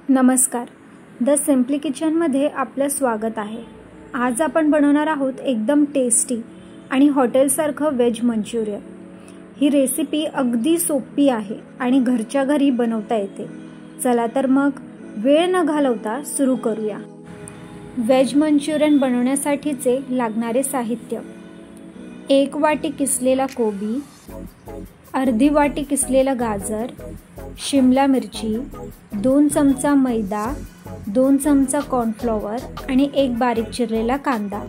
नमस्कार, the simply किचनमध्ये आपलं स्वागत आहे। आज आपण बनवणार आहोत एकदम टेस्टी आणि हॉटेलसारखं वेज मंचुरियन। ही रेसिपी अगदी सोपी आहे आणि घरच्या घरी बनवता येते। चला तर मग वेळ न घालवता सुरू करूया। वेज मंचुरियन बनवण्यासाठीचे लागणारे साहित्य: 1 वाटी किसलेला कोबी, अर्धी वाटी किसलेला गाजर, शिमला मिरची, 2 चमचा मैदा, 2 चमचा कॉर्नफ्लॉवर आणि 1 बारीक चिरलेला कांदा।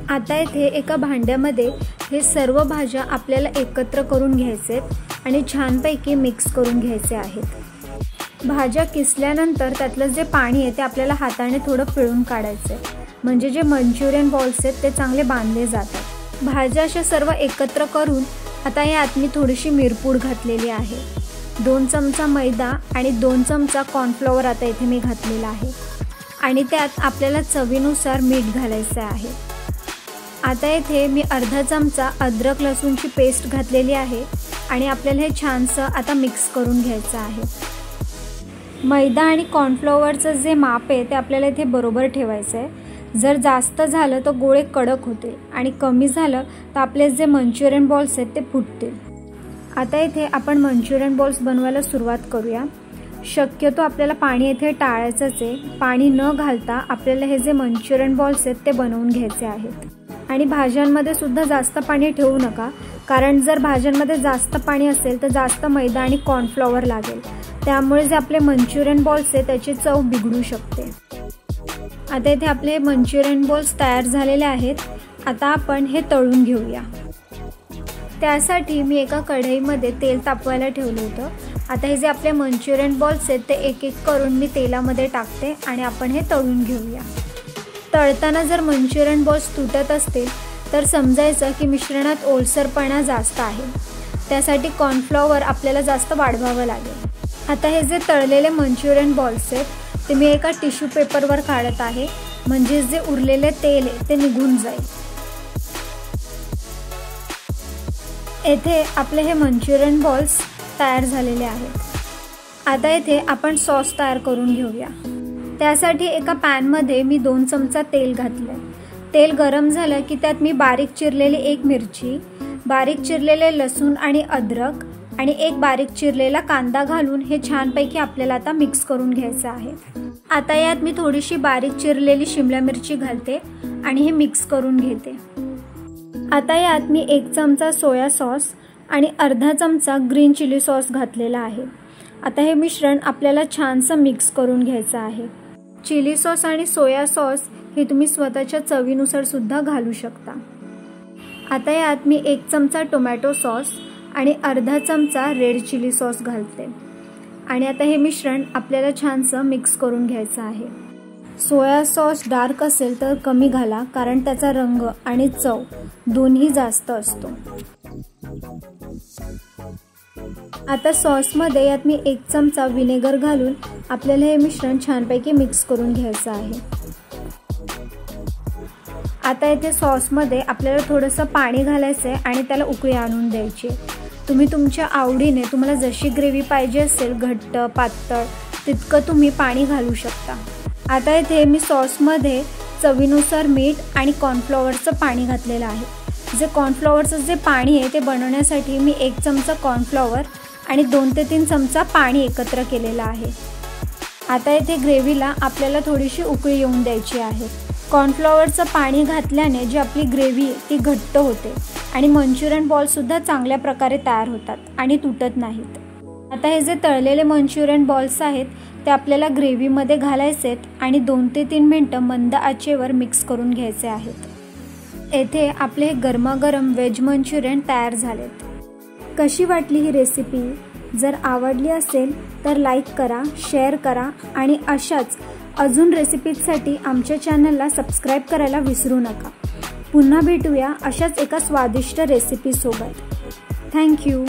आता इथे एका भांड्यामध्ये हे सर्व भाज्या आपल्याला एकत्र करून घ्यायचे आणि छानपैकी मिक्स करून घ्यायचे आहेत। भाज्या किसल्यानंतर त्यातलं जे पाणी आहे ते आपल्याला हाताने थोडं पिळून काढायचे, म्हणजे जे मंचुरियन बॉल्स आहेत ते चांगले बांधले जातात। भाज्या अशा सर्व एकत्र करून आता यात मी थोडीशी मिरपूड घातलेली आहे। 2 चमचा मैदा आणि 2 चमचा कॉर्नफ्लॉवर आता इथे मी घातलेला आहे आणि त्यात आपल्याला चवीनुसार मीठ घालायचे आहे। आता इथे मी अर्धा चमचा अद्रक लसूणची पेस्ट घातलेली आहे आणि आपल्याला हे छानसं आता मिक्स करून घ्यायचं आहे। मैदा आणि कॉर्नफ्लॉवरचं जे माप आहे ते आपल्याला इथे बरोबर ठेवायचं आहे। जर जास्त झालं तर गोळे कडक होतील आणि कमी झालं तर आपले जे मंचुरियन बॉल्स आहेत ते फुटतील। आता इथे आपण मंचुरियन बॉल्स बनवायला सुरुवात करूया। शक्यतो आपल्याला पाणी इथे टाळायचंच आहे। पाणी न घालता आपल्याला हे जे मंचुरियन बॉल्स आहेत ते बनवून घ्यायचे आहेत। आणि भाज्यांमध्ये सुद्धा जास्त पाणी ठेवू नका, कारण जर भाज्यांमध्ये जास्त पाणी असेल तर जास्त मैदा आणि कॉर्नफ्लॉवर लागेल, त्यामुळे जे आपले मंचुरियन बॉल्स आहेत त्याची चव बिघडू शकते। आता इथे आपले मंचुरियन बॉल्स तयार झालेले आहेत। आता आपण हे तळून घेऊया। त्यासाठी मी एका कढईमध्ये तेल तापवायला ठेवलं होतं। आता हे जे आपले मंचुरियन बॉल्स आहेत ते एक एक करून मी तेलामध्ये टाकते आणि आपण हे तळून घेऊया। तळताना जर मंचुरियन बॉल्स तुटत असतील तर समजायचं की मिश्रणात ओलसरपणा जास्त आहे, त्यासाठी कॉर्नफ्लॉवर आपल्याला जास्त वाढवावं लागेल। आता हे जे तळलेले मंचुरियन बॉल्स आहेत ते मी एका टिश्यू पेपरवर काढत आहे, म्हणजे जे उरलेले तेल आहे ते निघून जाईल। येथे आपले हे मंचुरियन बॉल्स तयार झालेले आहेत। आता येथे आपण सॉस तयार करून घेऊया। त्यासाठी एका पॅनमध्ये मी 2 चमचा तेल घातले। तेल गरम झालं की त्यात मी बारीक चिरलेली 1 मिरची, बारीक चिरलेले लसूण आणि अद्रक आणि 1 बारीक चिरलेला कांदा घालून हे छानपैकी आपल्याला आता मिक्स करून घ्यायचं आहे। आता यात मी थोडीशी बारीक चिरलेली शिमला मिरची घालते आणि हे मिक्स करून घेते। आता यात मी 1 चमचा सोया सॉस आणि अर्धा चमचा ग्रीन चिली सॉस घातलेला आहे। आता हे मिश्रण आपल्याला छानसं मिक्स करून घ्यायचं आहे। चिली सॉस आणि सोया सॉस हे तुम्ही स्वतःच्या चवीनुसार सुद्धा घालू शकता। आता यात मी 1 चमचा टोमॅटो सॉस आणि अर्धा चमचा रेड चिली सॉस घालते आणि आता हे मिश्रण आपल्याला छानसं मिक्स करून घ्यायचं आहे। सोया सॉस डार्क असेल तर कमी घाला, कारण त्याचा रंग आणि चव दोन्ही जास्त असतो। आता सॉसमध्ये यात मी 1 चमचा विनेगर घालून आपल्याला हे मिश्रण छानपैकी मिक्स करून घ्यायचं आहे। आता इथे सॉसमध्ये आपल्याला थोडंसं पाणी घालायचं आहे आणि त्याला उकळी आणून द्यायची। तुम्ही तुमच्या आवडीने तुम्हाला जशी ग्रेव्ही पाहिजे असेल, घट्ट पातळ, तितकं तुम्ही पाणी घालू शकता। आता इथे मी सॉसमध्ये चवीनुसार मीठ आणि कॉर्नफ्लॉवरचं पाणी घातलेलं आहे। जे कॉर्नफ्लॉवरचं जे पाणी आहे ते बनवण्यासाठी मी 1 चमचा कॉर्नफ्लॉवर आणि 2 ते 3 चमचा पाणी एकत्र केलेलं आहे। आता इथे ग्रेव्हीला आपल्याला थोडीशी उकळी येऊन द्यायची आहे। कॉर्नफ्लॉवरचं पाणी घातल्याने जी आपली ग्रेव्ही आहे ती घट्ट होते आणि मंचुरियन बॉल्ससुद्धा चांगल्या प्रकारे तयार होतात आणि तुटत नाहीत। आता हे जे तळलेले मंचुरियन बॉल्स आहेत ते आपल्याला ग्रेव्हीमध्ये घालायचे आहेत आणि 2 ते 3 मिनटं मंद आचेवर मिक्स करून घ्यायचे आहेत। येथे आपले गरमागरम वेज मंचुरियन तयार झालेत। कशी वाटली ही रेसिपी? जर आवडली असेल तर लाईक करा, शेअर करा आणि अशाच अजून रेसिपीजसाठी आमच्या चॅनलला सबस्क्राईब करायला विसरू नका। पुन्हा भेटूया अशाच एका स्वादिष्ट रेसिपीसोबत। थँक्यू।